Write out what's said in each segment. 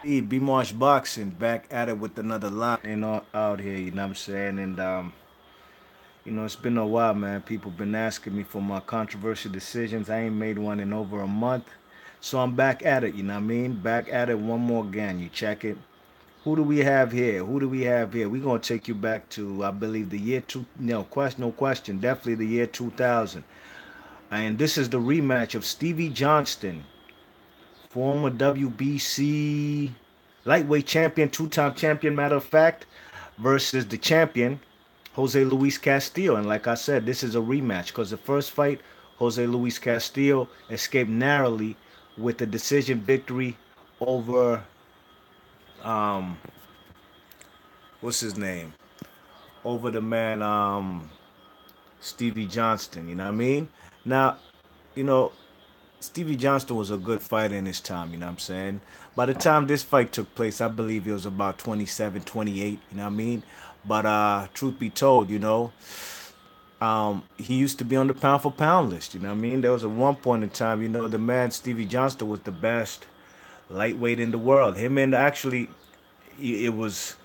B Marsh Boxing back at it with another line out here, you know what I'm saying? And it's been a while, man. People been asking me for my controversial decisions. I ain't made one in over a month. So I'm back at it, you know what I mean? Back at it one more again. You check it. Who do we have here? Who do we have here? We're gonna take you back to I believe the year two no question no question, definitely the year 2000. And this is the rematch of Stevie Johnston, former WBC lightweight champion, two-time champion, matter of fact, versus the champion, Jose Luis Castillo. And like I said, this is a rematch because the first fight, Jose Luis Castillo escaped narrowly with a decision victory over, um, what's his name? Over the man, Stevie Johnston. You know what I mean? Now, you know, Stevie Johnston was a good fighter in his time, you know what I'm saying? By the time this fight took place, I believe he was about 27, 28, you know what I mean? But truth be told, he used to be on the pound for pound list, you know what I mean? There was at one point in time, the man Stevie Johnston was the best lightweight in the world. Him and actually it was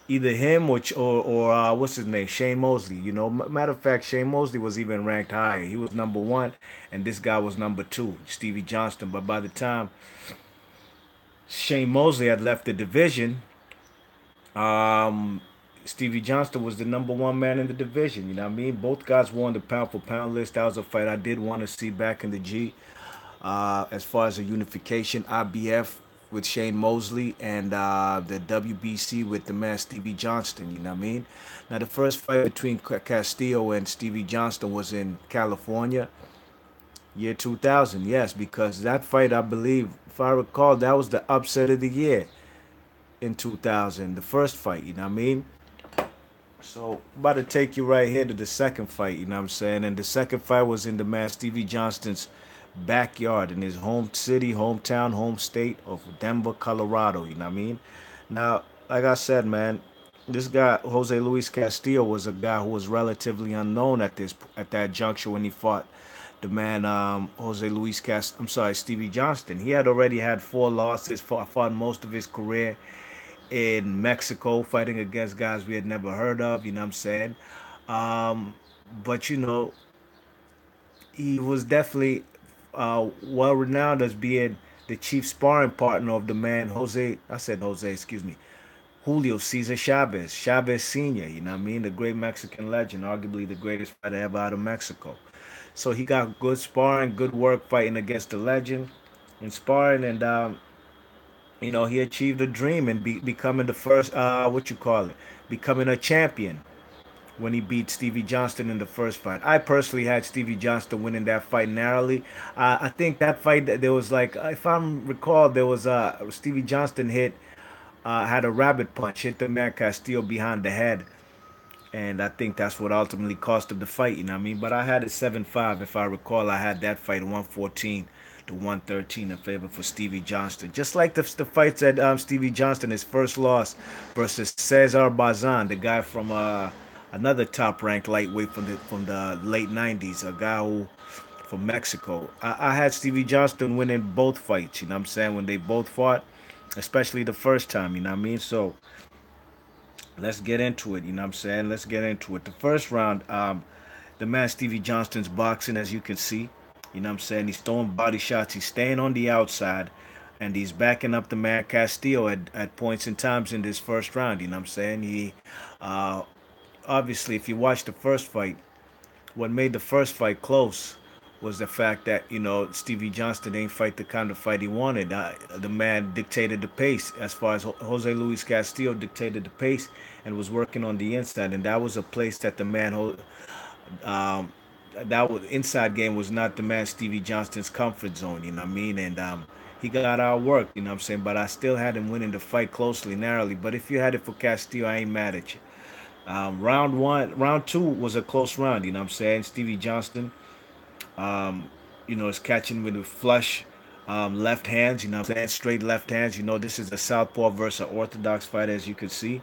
either him or what's his name, Shane Mosley. Matter of fact, Shane Mosley was even ranked higher. He was number one, and this guy was number two, Stevie Johnston. But by the time Shane Mosley had left the division, um, Stevie Johnston was the number one man in the division. You know what I mean? Both guys were on the pound for pound list. That was a fight I did want to see back in the G. As far as the unification, IBF with Shane Mosley and the WBC with the man Stevie Johnston. You know what I mean? Now the first fight between Castillo and Stevie Johnston was in California, year 2000. Yes, because that fight, I believe, if I recall, that was the upset of the year in 2000. The first fight. You know what I mean? So, about to take you right here to the second fight, you know what I'm saying? And the second fight was in the man Stevie Johnston's backyard in his home city, hometown, home state of Denver, Colorado, you know what I mean? Now, like I said, man, this guy Jose Luis Castillo was a guy who was relatively unknown at that juncture when he fought the man I'm sorry, Stevie Johnston. He had already had four losses, fought most of his career in Mexico, fighting against guys we had never heard of. You know what I'm saying? Um, but he was definitely well renowned as being the chief sparring partner of the man Jose. I said Jose, excuse me. Julio Cesar Chavez, Chavez Sr., you know what I mean? The great Mexican legend, arguably the greatest fighter ever out of Mexico. So he got good sparring, good work fighting against the legend in sparring, and he achieved a dream and becoming the first, what you call it, becoming a champion when he beat Stevie Johnston in the first fight. I personally had Stevie Johnston winning that fight narrowly. I think that fight there was like, if I recall, there was Stevie Johnston had a rabbit punch, hit the man Castillo behind the head, and I think that's what ultimately cost him the fight. You know what I mean? But I had it 7-5 if I recall. I had that fight 114 to 113 in favor for Stevie Johnston. Just like the fights that Stevie Johnston, his first loss versus Cesar Bazan, the guy from another top-ranked lightweight from the late 90s, a guy who from Mexico. I had Stevie Johnston winning both fights. You know what I'm saying? When they both fought, especially the first time. You know what I mean? So let's get into it. You know what I'm saying? Let's get into it. The first round, the man Stevie Johnston's boxing, as you can see. You know what I'm saying? He's throwing body shots. He's staying on the outside. And he's backing up the man Castillo at points and times in this first round. You know what I'm saying? Uh, Obviously, if you watch the first fight, what made the first fight close was the fact that Stevie Johnston ain't fight the kind of fight he wanted. The man dictated the pace as far as Jose Luis Castillo dictated the pace and was working on the inside, and that was a place that the man um, that was inside game was not the man Stevie Johnston's comfort zone. You know what I mean? And he got outworked. You know what I'm saying? But I still had him winning the fight closely, narrowly. But if you had it for Castillo, I ain't mad at you. Round two was a close round. You know what I'm saying? Stevie Johnston is catching with the flush left hands, you know what I'm saying? Straight left hands. This is a southpaw versus an orthodox fight, as you can see.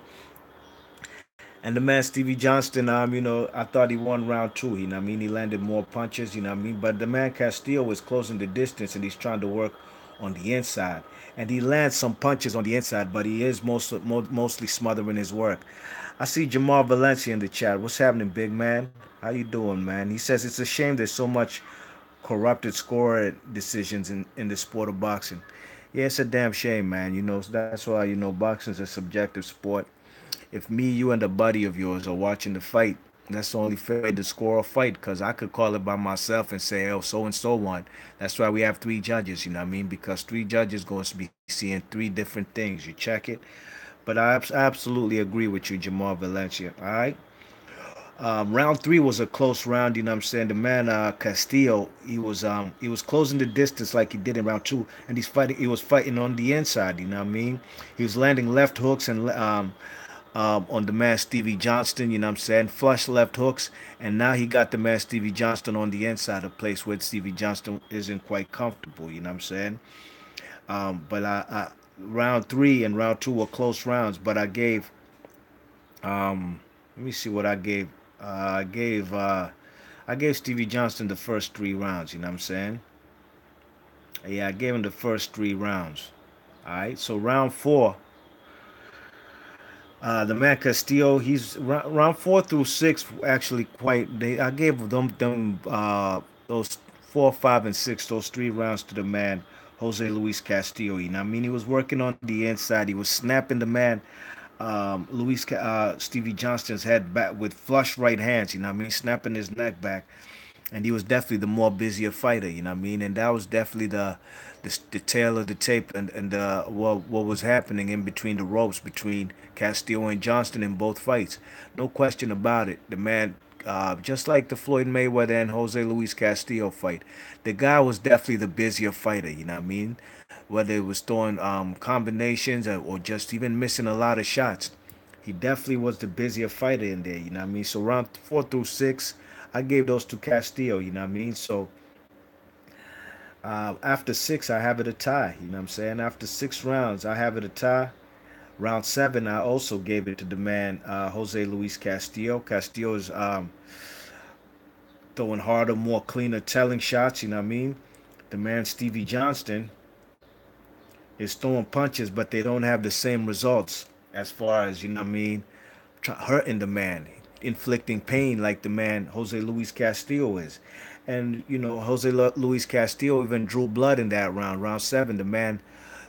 And the man Stevie Johnston, I thought he won round two. He landed more punches. You know what I mean? But the man Castillo is closing the distance, and he's trying to work on the inside. And he lands some punches on the inside, but he is mostly smothering his work. I see Jamal Valencia in the chat. What's happening, big man? How you doing, man? He says it's a shame there's so much corrupted score decisions in the sport of boxing. Yeah, it's a damn shame, man. That's why, boxing's a subjective sport. If me, you, and a buddy of yours are watching the fight, that's the only fair way to score a fight, because I could call it by myself and say, oh, so and so won. That's why we have three judges, you know what I mean? Because three judges going to be seeing three different things. You check it. But I absolutely agree with you, Jamal Valencia. All right. Round three was a close round. You know what I'm saying? The man Castillo, he was closing the distance like he did in round two, and He was fighting on the inside. You know what I mean? He was landing left hooks and on the man Stevie Johnston. You know what I'm saying? Flush left hooks, and now he got the man Stevie Johnston on the inside, a place where Stevie Johnston isn't quite comfortable. You know what I'm saying? But round three and round two were close rounds, but let me see what I gave. I gave Stevie Johnston the first three rounds. You know what I'm saying? Yeah, I gave him the first three rounds. All right. So round four, the man Castillo, he's round four through six. Actually, quite. I gave them those four, five, and six, those three rounds to the man Jose Luis Castillo. You know what I mean? He was working on the inside. He was snapping the man Stevie Johnston's head back with flush right hands. You know what I mean? Snapping his neck back, and he was definitely the more busier fighter. You know what I mean? And that was definitely the tail of the tape, and what was happening in between the ropes between Castillo and Johnston in both fights. No question about it. The man. Just like the Floyd Mayweather and Jose Luis Castillo fight, the guy was definitely the busier fighter. You know what I mean? Whether it was throwing combinations or just even missing a lot of shots, he definitely was the busier fighter in there. You know what I mean? So round four through six, I gave those to Castillo. You know what I mean? So after six, I have it a tie. You know what I'm saying? After 6 rounds, I have it a tie. Round seven, I also gave it to the man Jose Luis Castillo. Castillo is throwing harder, more cleaner, telling shots. You know what I mean? The man Stevie Johnston is throwing punches, but they don't have the same results as far as, you know what I mean, hurting the man, inflicting pain like the man Jose Luis Castillo is. And, Jose Luis Castillo even drew blood in that round. Round seven, the man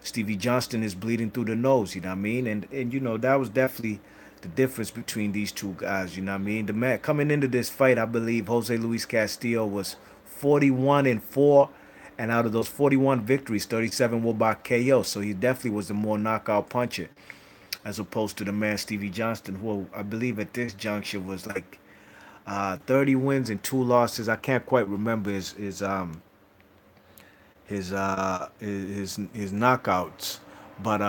Stevie Johnston is bleeding through the nose, you know what I mean? And that was definitely the difference between these two guys, you know what I mean? The man coming into this fight, I believe Jose Luis Castillo was 41-4, and out of those 41 victories, 37 were by KO. So he definitely was the more knockout puncher, as opposed to the man Stevie Johnston, who I believe at this juncture was like 30 wins and 2 losses. I can't quite remember his knockouts. But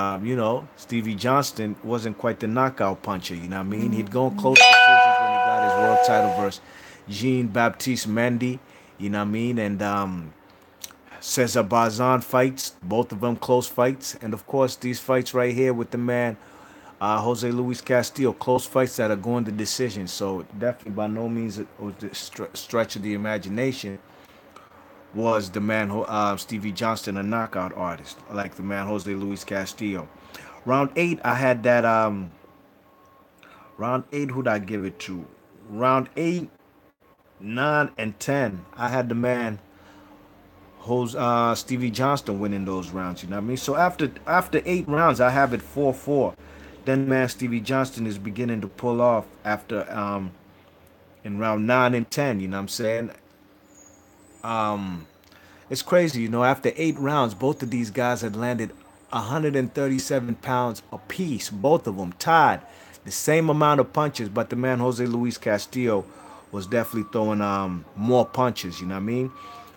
Stevie Johnston wasn't quite the knockout puncher. You know what I mean? He'd go in close decisions when he got his world title versus Jean Baptiste Mendy. You know what I mean? And Cesar Bazan fights, both of them close fights, and of course these fights right here with the man Jose Luis Castillo, close fights that are going to decision. So definitely by no means was the stretch of the imagination was the man Stevie Johnston a knockout artist like the man Jose Luis Castillo. Round eight, I had that. Round eight, who'd I give it to? Round eight, 9, and 10, I had the man Stevie Johnston winning those rounds. You know what I mean? So after 8 rounds, I have it 4-4. Then man Stevie Johnston is beginning to pull off after in round 9 and 10. You know what I'm saying? It's crazy, after 8 rounds, both of these guys had landed 137 pounds apiece, both of them tied. The same amount of punches, but the man Jose Luis Castillo was definitely throwing more punches, you know what I mean?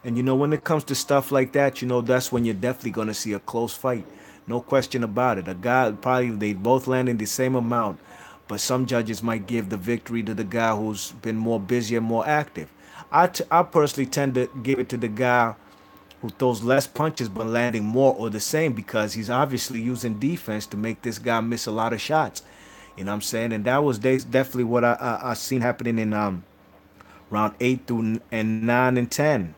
And when it comes to stuff like that, that's when you're definitely gonna see a close fight. No question about it. A guy probably they both landing the same amount, but some judges might give the victory to the guy who's been more busy and more active. I personally tend to give it to the guy who throws less punches but landing more or the same, because he's obviously using defense to make this guy miss a lot of shots. You know what I'm saying? And that was definitely what I seen happening in round 8 through and 9 and 10.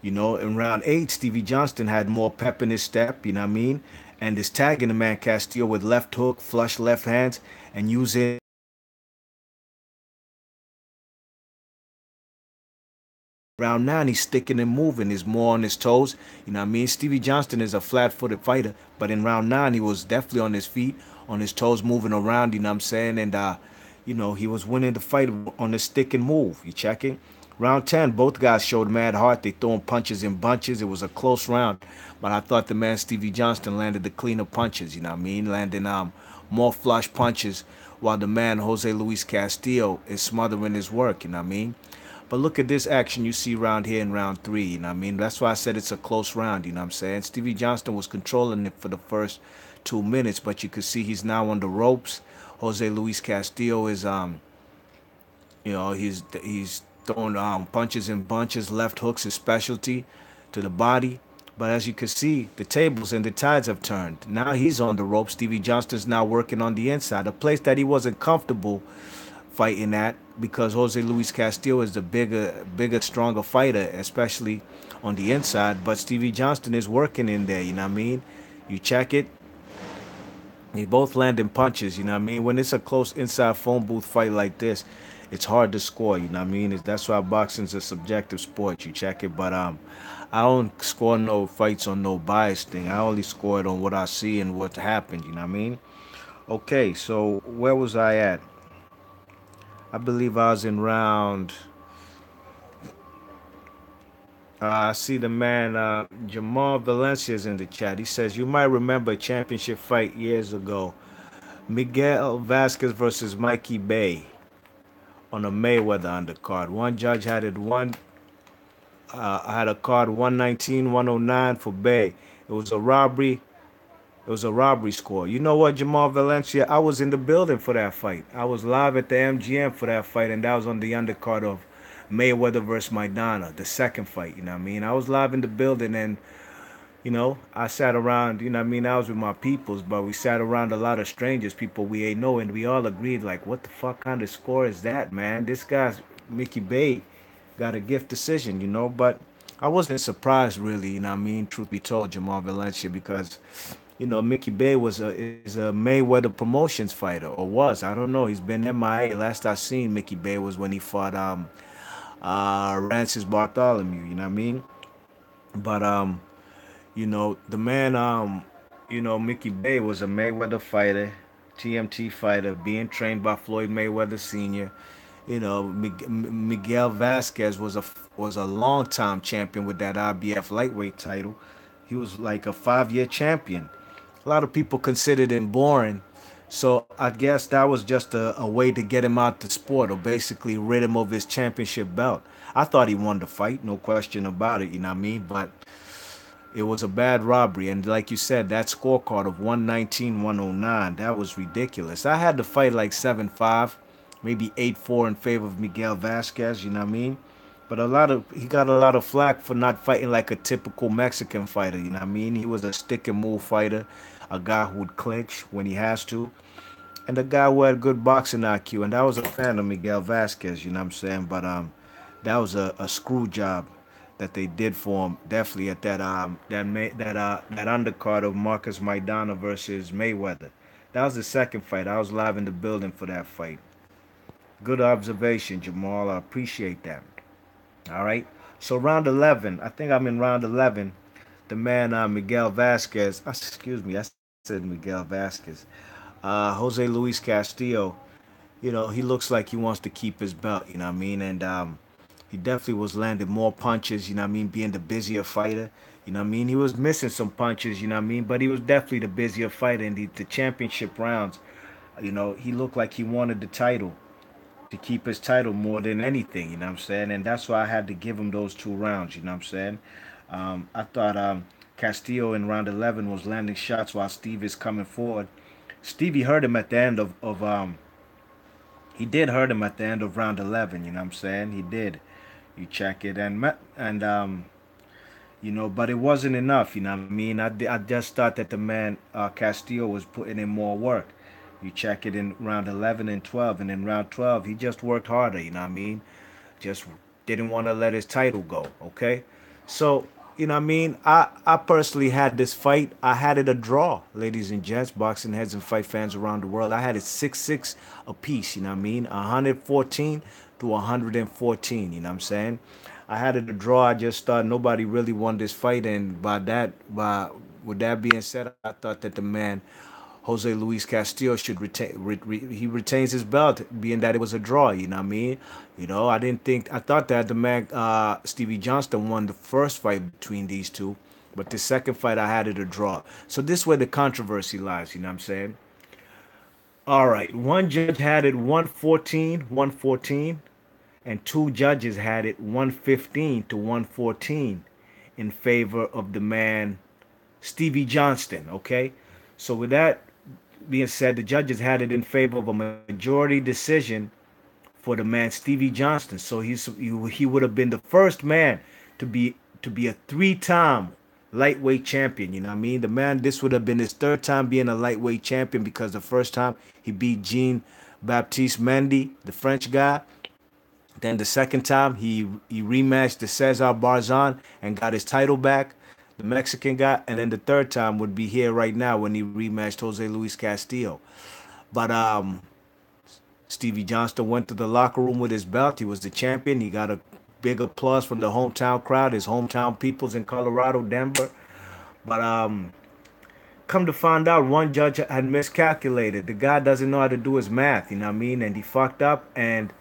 In round 8, Stevie Johnston had more pep in his step, you know what I mean? And is tagging the man Castillo with left hook, flush left hands, and using round 9, he's sticking and moving. He's more on his toes. You know what I mean? Stevie Johnston is a flat footed fighter, but in round 9, he was definitely on his feet, on his toes, moving around, you know what I'm saying? And, he was winning the fight on the stick and move. You checking? Round 10, both guys showed mad heart. They throwing punches in bunches. It was a close round, but I thought the man Stevie Johnston landed the cleaner punches, you know what I mean? Landing more flush punches, while the man Jose Luis Castillo is smothering his work, you know what I mean? But look at this action you see around here in round 3, you know what I mean? That's why I said it's a close round, you know what I'm saying? Stevie Johnston was controlling it for the first 2 minutes, but you could see he's now on the ropes. Jose Luis Castillo is he's throwing punches and bunches, left hooks, his specialty to the body. But as you can see, the tables and the tides have turned. Now he's on the ropes. Stevie Johnston's now working on the inside, a place that he wasn't comfortable fighting at because Jose Luis Castillo is the bigger, stronger fighter, especially on the inside. But Stevie Johnston is working in there. You know what I mean? You check it. They both landing punches, you know what I mean? When it's a close inside phone booth fight like this, it's hard to score, you know what I mean? That's why boxing's a subjective sport. You check it, but I don't score no fights on no bias thing. I only score it on what I see and what happened, you know what I mean? Okay, so where was I at? I believe I was in round. I see the man Jamal Valencia is in the chat. He says you might remember a championship fight years ago, Miguel Vasquez versus Mikey Bay on a Mayweather undercard. One judge had it one. I had a card 119, 109 for Bay. It was a robbery. It was a robbery score. You know what, Jamal Valencia? I was in the building for that fight. I was live at the MGM for that fight, and that was on the undercard of Mayweather versus Maidana, the second fight. You know what I mean? I was live in the building, and I sat around. You know what I mean? I was with my peoples, but we sat around a lot of strangers, people we ain't know, and we all agreed like, what the fuck kind of score is that, man? This guy's Mickey Bay got a gift decision, but I wasn't surprised really, you know what I mean, truth be told, Jamal Valencia, because Mickey Bay is a Mayweather Promotions fighter, or was. I don't know. He's been MIA. Last I seen Mickey Bay was when he fought Rancis Bartholomew, you know what I mean? But the man Mickey Bay was a Mayweather fighter, TMT fighter, being trained by Floyd Mayweather Sr. Miguel Vasquez was a long time champion with that IBF lightweight title. He was like a 5-year champion. A lot of people considered him boring, so I guess that was just a way to get him out the sport, or basically rid him of his championship belt. I thought he won the fight, no question about it, you know what I mean? But it was a bad robbery, and like you said, that scorecard of 119, 109, that was ridiculous. I had the fight like 7-5, maybe 8-4 in favor of Miguel Vasquez, you know what I mean? But he got a lot of flack for not fighting like a typical Mexican fighter, you know what I mean? He was a stick and move fighter, a guy who would clinch when he has to, and a guy who had good boxing IQ, and I was a fan of Miguel Vasquez, you know what I'm saying? But that was a screw job that they did for him, definitely at that undercard of Marcus Maidana versus Mayweather. That was the second fight. I was live in the building for that fight. Good observation, Jamal. I appreciate that. All right. So round 11, I think I'm in round 11. The man Miguel Vasquez, excuse me, I said Miguel Vasquez. Jose Luis Castillo, he looks like he wants to keep his belt, you know what I mean? And he definitely was landing more punches, you know what I mean, being the busier fighter. You know what I mean? He was missing some punches, you know what I mean? But he was definitely the busier fighter in the championship rounds. He looked like he wanted the title, to keep his title more than anything, you know what I'm saying? And that's why I had to give him those 2 rounds, you know what I'm saying? I thought Castillo in round 11 was landing shots while Steve is coming forward. Stevie hurt him at the end he did hurt him at the end of round 11, you know what I'm saying? He did. You check it. But it wasn't enough, you know what I mean? I just thought that the man Castillo was putting in more work. You check it in round 11 and 12, and in round 12 he just worked harder, you know what I mean? Just didn't want to let his title go, okay? So, you know what I mean? I personally had this fight. I had it a draw, ladies and gents, boxing heads and fight fans around the world. I had it 6-6 apiece, you know what I mean? 114 to 114, you know what I'm saying? I had it a draw. I just thought nobody really won this fight. And with that being said, I thought that the man Jose Luis Castillo should he retains his belt, being that it was a draw. You know what I mean? I thought that the man Stevie Johnston won the first fight between these two, but the second fight I had it a draw. So this is where the controversy lies. You know what I'm saying? All right, one judge had it 114, 114, and two judges had it 115 to 114 in favor of the man Stevie Johnston. Okay, so with that being said, the judges had it in favor of a majority decision for the man Stevie Johnston. So he would have been the first man to be a three-time lightweight champion. You know what I mean? The man, this would have been his third time being a lightweight champion, because the first time he beat Jean Baptiste Mendy, the French guy. Then the second time he rematched the Cesar Barzan and got his title back, the Mexican guy. And then the third time would be here right now when he rematched Jose Luis Castillo. But Stevie Johnston went to the locker room with his belt. He was the champion. He got a big applause from the hometown crowd, his hometown peoples in Colorado, Denver. But come to find out, one judge had miscalculated. The guy doesn't know how to do his math, you know what I mean? And he fucked up, and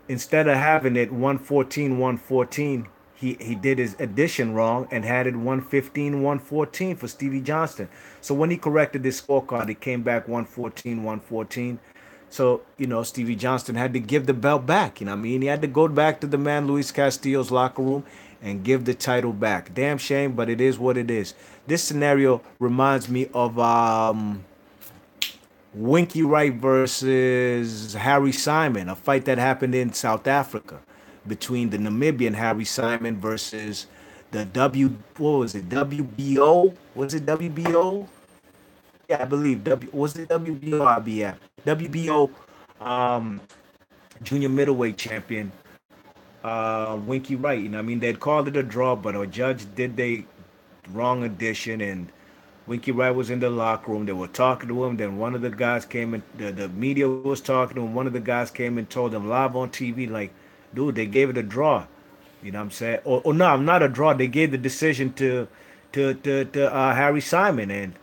instead of having it 114, 114, he did his addition wrong and had it 115, 114 for Stevie Johnston. So when he corrected his scorecard, it came back 114, 114. So, Stevie Johnston had to give the belt back. You know what I mean? He had to go back to the man Luis Castillo's locker room and give the title back. Damn shame, but it is what it is. This scenario reminds me of Winky Wright versus Harry Simon, a fight that happened in South Africa between the Namibian Harry Simon versus the what was it, WBO? Was it WBO? Yeah, I believe was it WBO or IBF? WBO um, junior middleweight champion Winky Wright. You know, what I mean, they'd called it a draw, but a judge did they wrong addition, and Winky Wright was in the locker room. They were talking to him. Then one of the guys came in. The media was talking to him. One of the guys came and told him live on TV, like, dude, they gave it a draw. You know what I'm saying? Or no, not a draw. They gave the decision to Harry Simon, and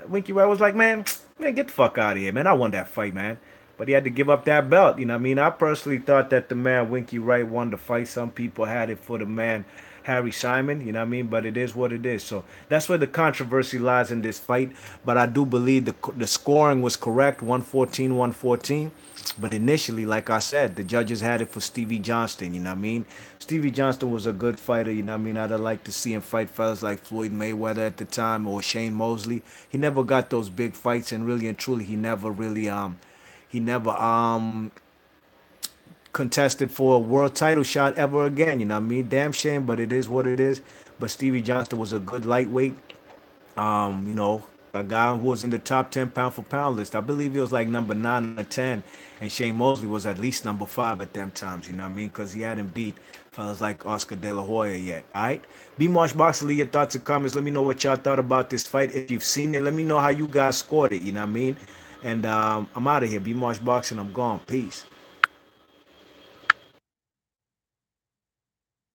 Winky Wright was like, man, get the fuck out of here, man. I won that fight, man. But he had to give up that belt. You know what I mean? I personally thought that the man Winky Wright won the fight. Some people had it for the man Harry Simon, you know what I mean? But it is what it is. So that's where the controversy lies in this fight. But I do believe the scoring was correct, 114, 114. But initially, like I said, the judges had it for Stevie Johnston, you know what I mean? Stevie Johnston was a good fighter, you know what I mean? I'd have liked to see him fight fellas like Floyd Mayweather at the time or Shane Mosley. He never got those big fights, and really and truly, he never contested for a world title shot ever again. You know what I mean? Damn shame, but it is what it is. But Stevie Johnston was a good lightweight. A guy who was in the top 10 pound for pound list. I believe he was like number 9 or 10. And Shane Mosley was at least number 5 at them times. You know what I mean? Because he hadn't beat fellas like Oscar De La Hoya yet. All right? B Marsh Boxer, leave your thoughts and comments. Let me know what y'all thought about this fight. If you've seen it, let me know how you guys scored it. You know what I mean? And I'm out of here. B Marsh Boxing, I'm gone. Peace.